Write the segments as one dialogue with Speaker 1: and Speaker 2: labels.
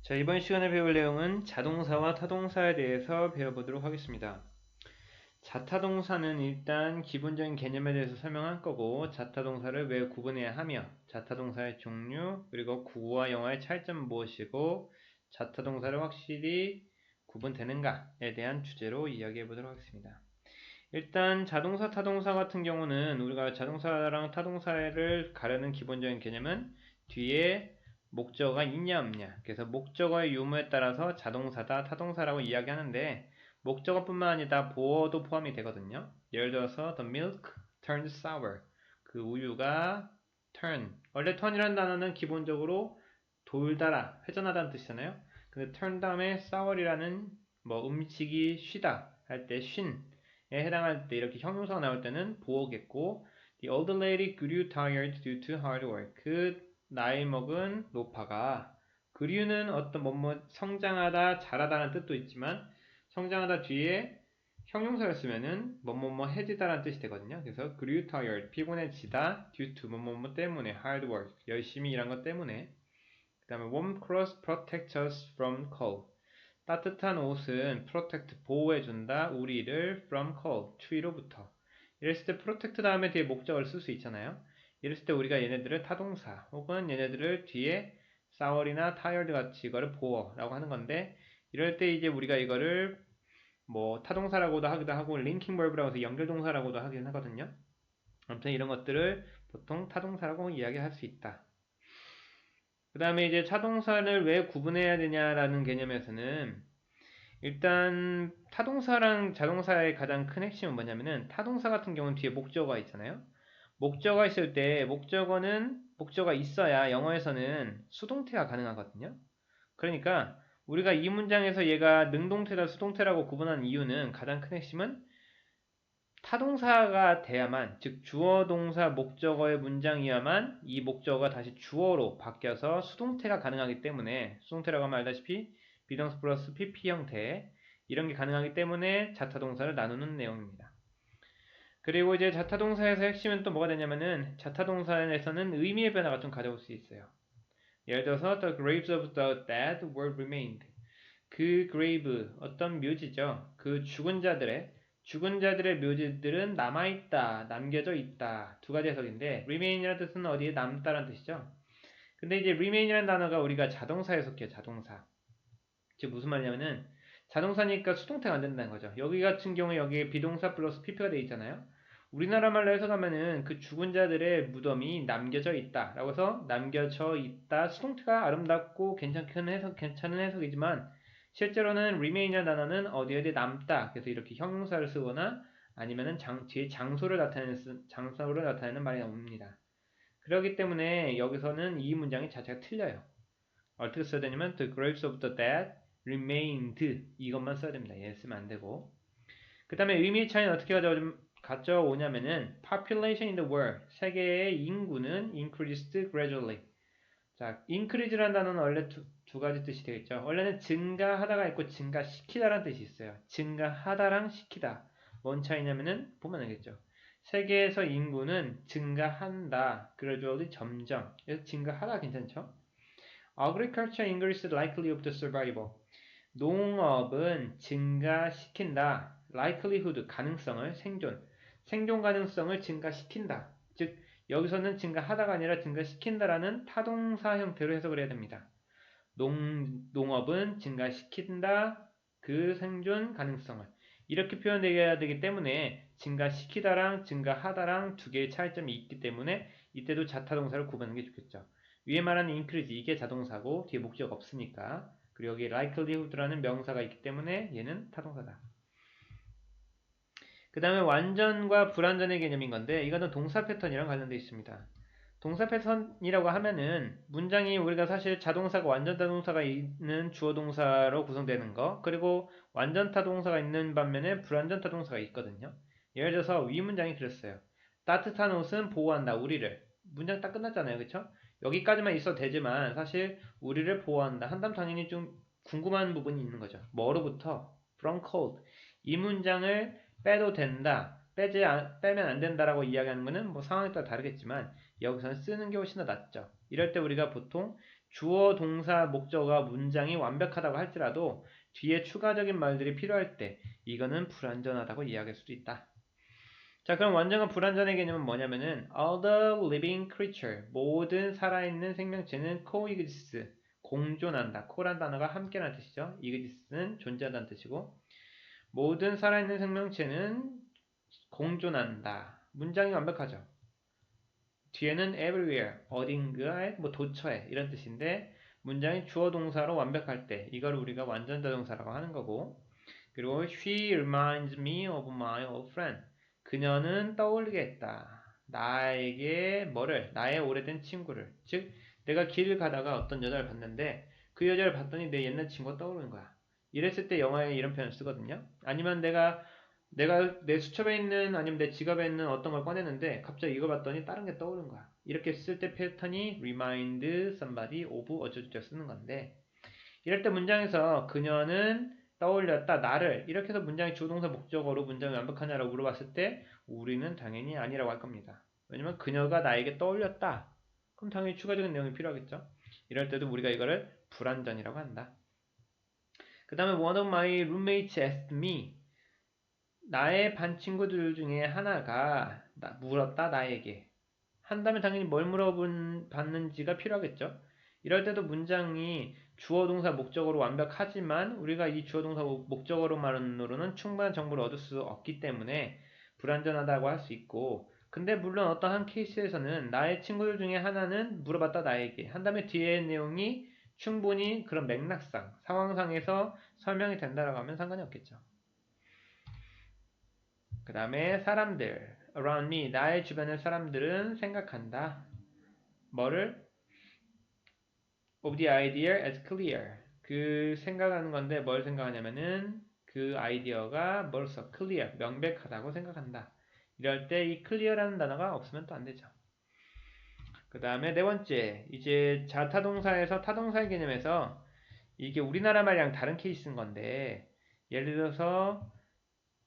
Speaker 1: 자, 이번 시간에 배울 내용은 자동사와 타동사에 대해서 배워보도록 하겠습니다. 자타동사는 일단 기본적인 개념에 대해서 설명할 거고, 자타동사를 왜 구분해야 하며, 자타동사의 종류, 그리고 국어와 영어의 차이점은 무엇이고, 자타동사를 확실히 구분되는가에 대한 주제로 이야기해 보도록 하겠습니다. 일단 자동사, 타동사 같은 경우는 우리가 자동사랑 타동사를 가르는 기본적인 개념은 뒤에 목적어가 있냐 없냐, 그래서 목적어의 유무에 따라서 자동사다 타동사라고 이야기하는데, 목적어뿐만 아니라 보어도 포함이 되거든요. 예를 들어서 the milk turned sour, 그 우유가 turn, 원래 turn이라는 단어는 기본적으로 돌다라, 회전하다는 뜻이잖아요. 근데 turn 다음에 sour이라는 음식이 쉬다 할 때 쉰에 해당할 때, 이렇게 형용사가 나올 때는 보어겠고, the old lady grew tired due to hard work, 그 나이 먹은 노파가, 그류는 어떤 성장하다, 자라다는 뜻도 있지만 성장하다 뒤에 형용사를 쓰면은 해지다라는 뜻이 되거든요. 그래서 grew tired, 피곤해지다, due to 때문에, hard work, 열심히 일한 것 때문에. 그 다음에 warm clothes protect us from cold, 따뜻한 옷은 protect, 보호해준다 우리를 from cold, 추위로부터. 이랬을 때 protect 다음에 뒤에 목적어를 쓸 수 있잖아요. 이랬을 때 우리가 얘네들을 타동사 혹은 얘네들을 뒤에 sour이나 tired 같이 이거를 보어라고 하는 건데, 이럴 때 이제 우리가 이거를 타동사라고도 하기도 하고 linking verb라고 해서 연결동사라고도 하긴 하거든요. 아무튼 이런 것들을 보통 타동사라고 이야기할 수 있다. 그 다음에 이제 타동사를 왜 구분해야 되냐라는 개념에서는, 일단 타동사랑 자동사의 가장 큰 핵심은 뭐냐면은, 타동사 같은 경우는 뒤에 목적어가 있잖아요. 목적어가 있을 때 목적어가 있어야 영어에서는 수동태가 가능하거든요. 그러니까 우리가 이 문장에서 얘가 능동태다 수동태라고 구분한 이유는, 가장 큰 핵심은 타동사가 돼야만, 즉 주어 동사 목적어의 문장이야만 이 목적어가 다시 주어로 바뀌어서 수동태가 가능하기 때문에, 수동태라고 하면 알다시피 비동사 플러스 pp 형태, 이런 게 가능하기 때문에 자타동사를 나누는 내용입니다. 그리고 이제 자타동사에서 핵심은 또 뭐가 되냐면은, 자타동사에서는 의미의 변화가 좀 가져올 수 있어요. 예를 들어서 the graves of the dead were remained, 그 grave, 어떤 묘지죠. 그 죽은 자들의 묘지들은 남아있다, 남겨져 있다. 두 가지 해석인데, remain이라는 뜻은 어디에 남다라는 뜻이죠. 근데 이제 remain이라는 단어가 우리가 자동사에 속해요. 자동사. 즉 무슨 말이냐면은, 자동사니까 수동태가 안 된다는 거죠. 여기 같은 경우에 여기에 비동사 플러스 pp가 되어 있잖아요. 우리나라 말로 해석하면은 그 죽은 자들의 무덤이 남겨져 있다 라고 해서, 남겨져 있다, 수동태가 아름답고 괜찮은 해석이지만, 실제로는 remain이라는 단어는 어디 남다, 그래서 이렇게 형용사를 쓰거나 아니면은 뒤에 장소를 나타내는 말이 나옵니다. 그렇기 때문에 여기서는 이 문장이 자체가 틀려요. 어떻게 써야 되냐면 the graves of the dead remained, 이것만 써야 됩니다. 얘 쓰면 안 되고. 그 다음에 의미의 차이는 어떻게 가져오냐면은, population in the world, 세계의 인구는 increased gradually. 자, increase라는 단어는 원래 두 가지 뜻이 되겠죠. 원래는 증가하다가 있고 증가시키다라는 뜻이 있어요. 증가하다랑 시키다. 뭔 차이냐면은 보면 알겠죠. 세계에서 인구는 증가한다, gradually, 점점. 그래서 증가하다 괜찮죠? Agriculture increased likelihood of the survival. 농업은 증가시킨다. likelihood, 가능성을, 생존 가능성을 증가시킨다. 즉 여기서는 증가하다가 아니라 증가시킨다라는 타동사 형태로 해석을 해야 됩니다. 농업은 증가시킨다, 그 생존 가능성을. 이렇게 표현되어야 되기 때문에 증가시키다랑 증가하다랑 두 개의 차이점이 있기 때문에 이때도 자타동사를 구분하는 게 좋겠죠. 위에 말하는 increase, 이게 자동사고 뒤에 목적 없으니까. 그리고 여기 likelihood라는 명사가 있기 때문에 얘는 타동사다. 그 다음에 완전과 불완전의 개념인 건데, 이거는 동사 패턴이랑 관련되어 있습니다. 동사 패턴이라고 하면은 문장이 우리가 사실 자동사가 완전 타동사가 있는 주어 동사로 구성되는 거, 그리고 완전 타동사가 있는 반면에 불완전 타동사가 있거든요. 예를 들어서 위 문장이 그랬어요. 따뜻한 옷은 보호한다 우리를. 문장 딱 끝났잖아요. 그쵸? 여기까지만 있어도 되지만 사실 우리를 보호한다 한다면 당연히 좀 궁금한 부분이 있는 거죠. 뭐로부터? From cold. 이 문장을 빼도 된다, 빼면 안 된다라고 이야기하는 거는 상황에 따라 다르겠지만 여기서는 쓰는 게 훨씬 더 낫죠. 이럴 때 우리가 보통 주어, 동사, 목적어가 문장이 완벽하다고 할지라도 뒤에 추가적인 말들이 필요할 때 이거는 불완전하다고 이야기할 수도 있다. 자, 그럼 완전한 불완전의 개념은 뭐냐면은 all the living creature 모든 살아있는 생명체는 coexist 공존한다. co란 단어가 함께라는 뜻이죠. exist는 존재하다는 뜻이고 모든 살아있는 생명체는 공존한다. 문장이 완벽하죠. 뒤에는 everywhere 어딘가에 뭐 도처에 이런 뜻인데 문장이 주어 동사로 완벽할 때 이걸 우리가 완전 자동사라고 하는 거고 그리고 she reminds me of my old friend 그녀는 떠올리게 했다. 나에게 뭐를? 나의 오래된 친구를. 즉 내가 길을 가다가 어떤 여자를 봤는데 그 여자를 봤더니 내 옛날 친구가 떠오르는 거야. 이랬을 때 영어에 이런 표현을 쓰거든요. 아니면 내가 내 수첩에 있는 아니면 내 지갑에 있는 어떤 걸 꺼내는데 갑자기 이거 봤더니 다른 게 떠오른 거야. 이렇게 쓸 때 패턴이 remind somebody of 어쩌고저쩌고 쓰는 건데 이럴 때 문장에서 그녀는 떠올렸다 나를 이렇게 해서 문장의 주동사 목적어로 문장이 완벽하냐라고 물어봤을 때 우리는 당연히 아니라고 할 겁니다. 왜냐면 그녀가 나에게 떠올렸다. 그럼 당연히 추가적인 내용이 필요하겠죠. 이럴 때도 우리가 이거를 불완전이라고 한다. 그 다음에 one of my roommates asked me 나의 반 친구들 중에 하나가 물었다 나에게 한다면 당연히 뭘 물어봤는지가 필요하겠죠. 이럴 때도 문장이 주어 동사 목적어로 완벽하지만 우리가 이 주어 동사 목적어로만으로는 충분한 정보를 얻을 수 없기 때문에 불완전하다고 할 수 있고 근데 물론 어떤 한 케이스에서는 나의 친구들 중에 하나는 물어봤다 나에게 한다면 뒤에 내용이 충분히 그런 맥락상 상황상에서 설명이 된다라고 하면 상관이 없겠죠. 그 다음에 사람들 around me 나의 주변의 사람들은 생각한다. 뭐를? of the idea as clear 그 생각하는 건데 뭘 생각하냐면은 그 아이디어가 뭐로써 clear 명백하다고 생각한다. 이럴 때 이 clear라는 단어가 없으면 또 안 되죠. 그 다음에 네 번째 이제 자타동사에서 타동사의 개념에서 이게 우리나라 말이랑 다른 케이스인 건데 예를 들어서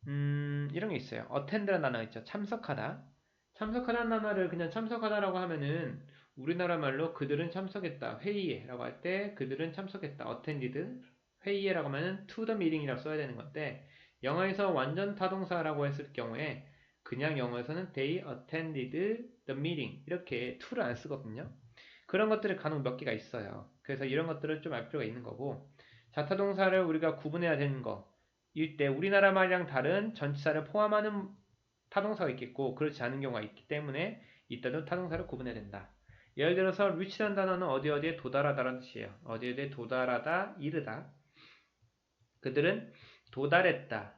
Speaker 1: 이런 게 있어요. attend라는 단어 있죠. 참석하다. 참석하다는 단어를 그냥 참석하다라고 하면은 우리나라 말로 그들은 참석했다. 회의에 라고 할 때 그들은 참석했다. attended. 회의에 라고 하면은 to the meeting이라고 써야 되는 건데 영어에서 완전 타동사라고 했을 경우에 그냥 영어에서는 they attended the meeting 이렇게 to를 안 쓰거든요. 그런 것들이 간혹 몇 개가 있어요. 그래서 이런 것들을 좀 알 필요가 있는 거고 자타동사를 우리가 구분해야 되는 거 일 때 우리나라 말이랑 다른 전치사를 포함하는 타동사가 있겠고 그렇지 않은 경우가 있기 때문에 이때도 타동사를 구분해야 된다. 예를 들어서 reach라는 단어는 어디에 도달하다라는 뜻이에요. 어디에 도달하다, 이르다. 그들은 도달했다.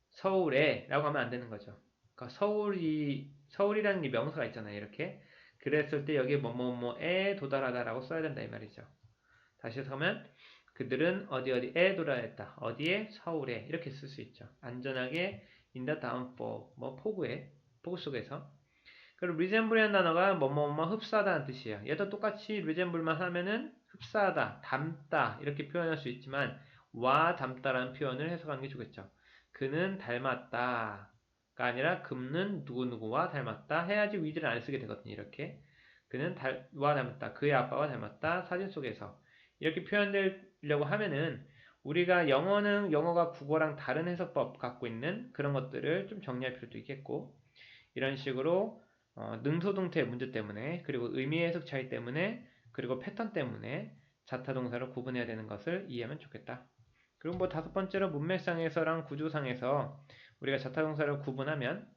Speaker 1: 서울에 라고 하면 안 되는 거죠. 그러니까 서울이라는 게 명사가 있잖아요. 이렇게. 그랬을 때 여기 뭐뭐뭐에 도달하다라고 써야 된다 이 말이죠. 다시 해서 하면 그들은 어디에 도달했다. 어디에? 서울에. 이렇게 쓸 수 있죠. 안전하게 in the downfall. 뭐 폭우 속에서. 그리고 resemble이라는 단어가 뭐뭐뭐 흡사하다는 뜻이에요. 얘도 똑같이 resemble만 하면은 흡사하다, 닮다 이렇게 표현할 수 있지만 와 닮다라는 표현을 해석하는 게 좋겠죠. 그는 닮았다가 아니라 금는 누구누구와 닮았다 해야지 with를 안 쓰게 되거든요. 이렇게 그는 와 닮았다. 그의 아빠와 닮았다. 사진 속에서 이렇게 표현되려고 하면은 우리가 영어가 국어랑 다른 해석법 갖고 있는 그런 것들을 좀 정리할 필요도 있겠고 이런 식으로 능소동태의 문제 때문에 그리고 의미 해석 차이 때문에 그리고 패턴 때문에 자타동사를 구분해야 되는 것을 이해하면 좋겠다. 그리고 뭐 다섯 번째로 문맥상에서랑 구조상에서 우리가 자타동사를 구분하면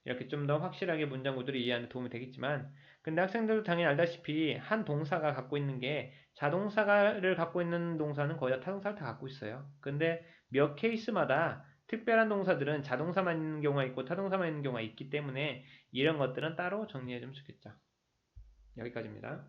Speaker 1: 이렇게 좀 더 확실하게 문장 구조를 이해하는 데 도움이 되겠지만 근데 학생들도 당연히 알다시피 한 동사가 갖고 있는 게 자동사를 갖고 있는 동사는 거의 다 타동사를 다 갖고 있어요. 근데 몇 케이스마다 특별한 동사들은 자동사만 있는 경우가 있고 타동사만 있는 경우가 있기 때문에 이런 것들은 따로 정리해 주면 좋겠죠. 여기까지입니다.